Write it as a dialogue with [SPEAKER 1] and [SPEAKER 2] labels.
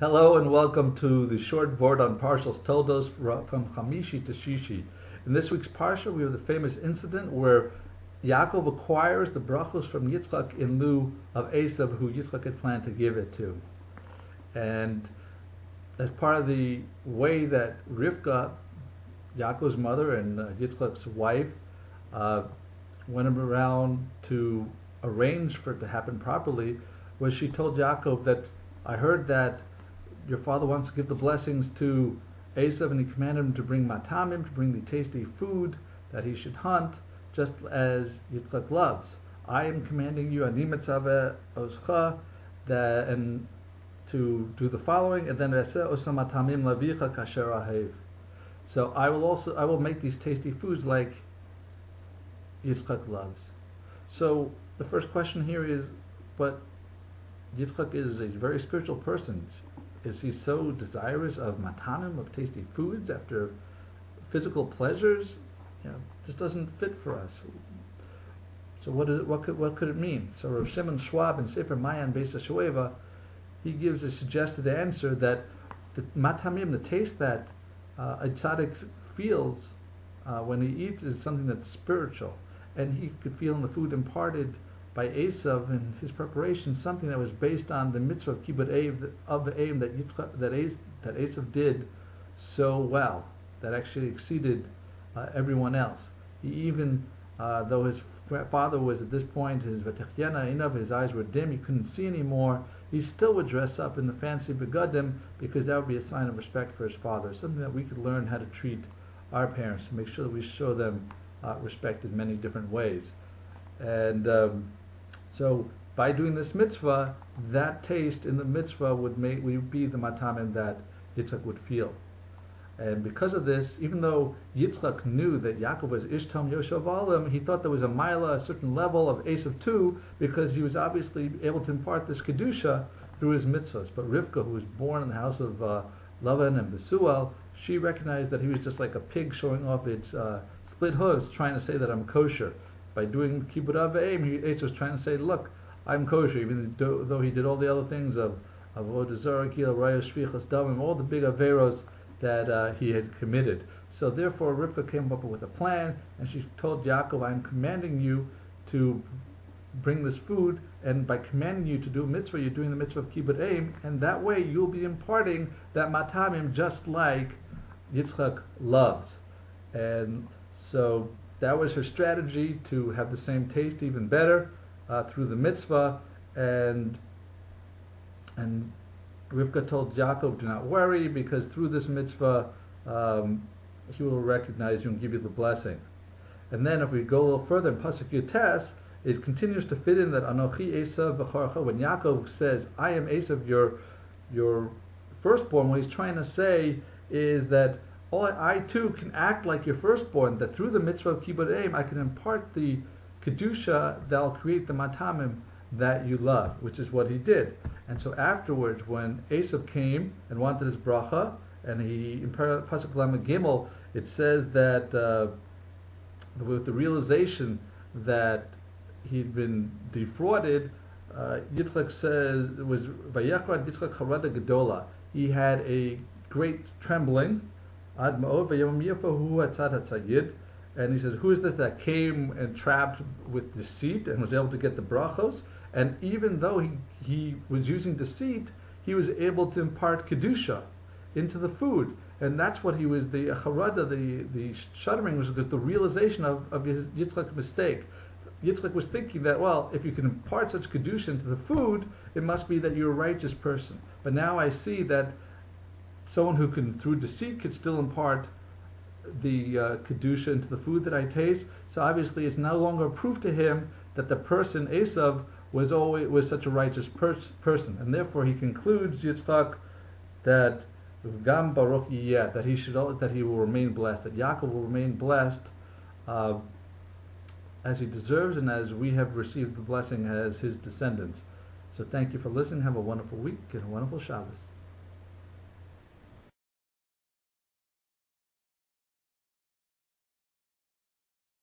[SPEAKER 1] Hello and welcome to the short Vort on Parshas Toldos from Chamishi to Shishi. In this week's Parsha, we have the famous incident where Yaakov acquires the brachos from Yitzchak in lieu of Esav, who Yitzchak had planned to give it to. And as part of the way that Rivka, Yaakov's mother and Yitzchak's wife, went around to arrange for it to happen properly, was she told Yaakov that, I heard that your father wants to give the blessings to Esav, and he commanded him to bring matamim, to bring the tasty food that he should hunt, just as Yitzchak loves. I am commanding you, ani metzaveh oscha, that, and to do the following, and then eseh osa matamim lavicha kasher ahev. So I will make these tasty foods like Yitzchak loves. So the first question here is, but Yitzchak is a very spiritual person. Is he so desirous of matanim, of tasty foods, after physical pleasures? This doesn't fit for us. So what could it mean? So Rav Shimon Schab in Sefer Mayan Beis HaShoeva, he gives a suggested answer that the matamim, the taste that a tzaddik feels when he eats, is something that's spiritual, and he could feel in the food imparted by Esav in his preparation, something that was based on the mitzvah of kibbut of the aim that Esav did so well, that actually exceeded everyone else. He even, though his father was at this point, his eyes were dim, he couldn't see anymore, he still would dress up in the fancy begadim, because that would be a sign of respect for his father, something that we could learn how to treat our parents, to make sure that we show them respect in many different ways. And so by doing this mitzvah, that taste in the mitzvah would be the matamim that Yitzchak would feel. And because of this, even though Yitzchak knew that Yaakov was Ishtam Yoshav Alim, he thought there was a mila, a certain level of Esav too, because he was obviously able to impart this Kedusha through his mitzvahs. But Rivka, who was born in the house of Lavan and Besuel, she recognized that he was just like a pig showing off its split hooves, trying to say that I'm kosher. By doing kibbut av v'eim, Esav was trying to say, look, I'm kosher, even though he did all the other things of avodah zarah, gil, raya, shvichas damim, all the big averos that he had committed. So therefore, Rivka came up with a plan, and she told Yaakov, I'm commanding you to bring this food, and by commanding you to do a mitzvah, you're doing the mitzvah of kibbut aim, and that way you'll be imparting that matamim just like Yitzchak loves. And so that was her strategy, to have the same taste, even better, through the mitzvah. And Rivka told Yaakov, do not worry, because through this mitzvah, he will recognize you and give you the blessing. And then if we go a little further in Pasuk Yutes, it continues to fit in that Anochi Esav v'charcha. When Yaakov says, I am Esav, your firstborn, what he's trying to say is that I too can act like your firstborn, that through the mitzvah of kibbut aim, I can impart the kedusha that'll create the matamim that you love, which is what he did. And so afterwards, when Esav came and wanted his bracha, and he, in Pasuk Lamed Gimel, it says that with the realization that he'd been defrauded, Yitzchak says, it was Vayachad Yitzchak Harada Gedola. He had a great trembling, Ad Ma'od Vayom Yafahu Atzad Hatzayid. And he says, who is this that came and trapped with deceit and was able to get the brachos? And even though he was using deceit, he was able to impart Kedusha into the food. And that's what he was, the charada, the shuddering, was because the realization of his Yitzchak's mistake. Yitzchak was thinking that, well, if you can impart such Kedusha into the food, it must be that you're a righteous person. But now I see that someone who can, through deceit, could still impart the Kedusha into the food that I taste. So obviously it's no longer proof to him that the person, Esav, was such a righteous person. And therefore he concludes, Yitzchak, that Gam Baruch Yiyeh, that he will remain blessed, that Yaakov will remain blessed as he deserves, and as we have received the blessing as his descendants. So thank you for listening. Have a wonderful week and a wonderful Shabbos.